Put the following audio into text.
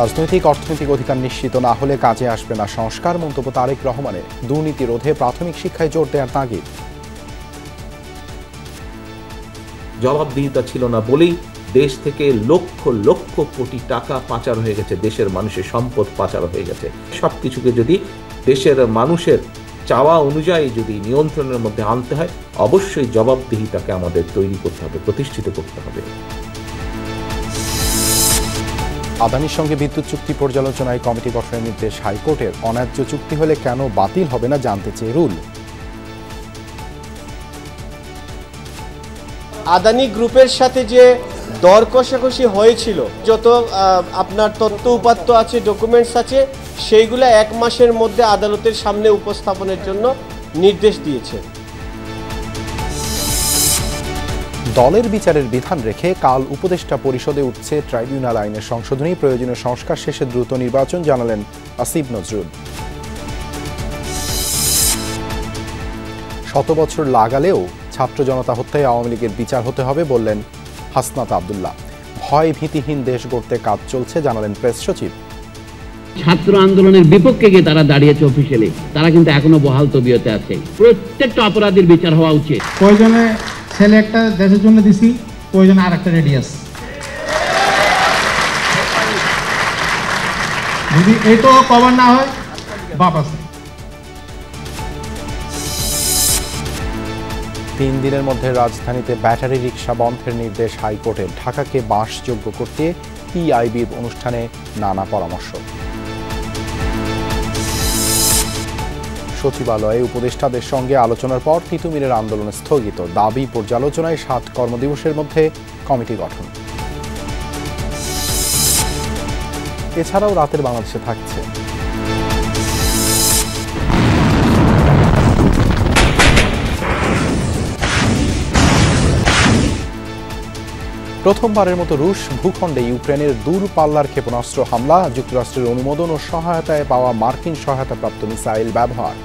রাজনৈতিক অর্থনৈতিক অধিকার নিশ্চিত না হলে কাজে আসবে না সংস্কার, মন্তব্য তারেক রহমানের। দুর্নীতি রোধে প্রাথমিক শিক্ষায় জোর দেওয়ার তাগিদ। জবাবদিহিতা ছিল না বলেই দেশ থেকে লক্ষ লক্ষ কোটি টাকা পাচার হয়ে গেছে, দেশের মানুষের সম্পদ পাচার হয়ে গেছে। সবকিছুকে যদি দেশের মানুষের চাওয়া অনুযায়ী যদি নিয়ন্ত্রণের মধ্যে আনতে হয়, অবশ্যই জবাবদিহিতাকে আমাদের তৈরি করতে হবে, প্রতিষ্ঠিত করতে হবে। আদানির সঙ্গে বিদ্যুৎ চুক্তি পর্যালোচনায় কমিটি গঠনের নির্দেশ হাইকোর্টের। অন্যায্য চুক্তি হলে কেন বাতিল হবে না জানতে চেয়ে রুল। আদানি গ্রুপের সাথে যে দর কষাকষি হয়েছিল, যত আপনার তথ্য উপাত্ত আছে, ডকুমেন্টস আছে, সেইগুলো 1 মাসের মধ্যে আদালতের সামনে উপস্থাপনের জন্য নির্দেশ দিয়েছে। দলের বিচারের বিধান রেখে কাল উপদেষ্টা পরিষদে উঠছে ট্রাইব্যুনাল আইনের সংশোধনী। প্রয়োজনীয় সংস্কার শেষে দ্রুত নির্বাচন, জানালেন আসিফ নজরুল। 100 বছর লাগালেও ছাত্র জনতা হত্যায় আওয়ামী লীগের বিচার হতে হবে, বললেন হাসনাত আব্দুল্লাহ। ভয় ভীতিহীন দেশ গড়তে কাজ চলছে, জানালেন প্রেস সচিব। ছাত্র আন্দোলনের বিপক্ষে গিয়ে তারা দাঁড়িয়েছে অফিসিয়ালি, তারা কিন্তু এখনো বহাল তবিয়তে আছে। প্রত্যেকটা অপরাধীর বিচার হওয়া উচিত। প্রয়োজনে ছেলে একটা দেশের জন্য দিছি, প্রয়োজনে আর একটা রেডি আছে। যদি এইটাও কভার না হয়, বাপ আছে। 3 দিনের মধ্যে রাজধানীতে ব্যাটারি রিকশা বন্ধের নির্দেশ হাইকোর্টের। ঢাকাকে বাসযোগ্য করতে টিআইবির অনুষ্ঠানে নানা পরামর্শ। সচিবালয়ে উপদেষ্টাদের সঙ্গে আলোচনার পর তিতুমিরের আন্দোলন স্থগিত। দাবি পর্যালোচনায় 7 কর্মদিবসের মধ্যে কমিটি গঠন। এছাড়াও রাতের বাংলাদেশে থাকছে প্রথমবারের মতো রুশ ভূখণ্ডে ইউক্রেনের দূরপাল্লার ক্ষেপণাস্ত্র হামলা। যুক্তরাষ্ট্রের অনুমোদন ও সহায়তায় পাওয়া মার্কিন সহায়তাপ্রাপ্ত মিসাইল ব্যবহার।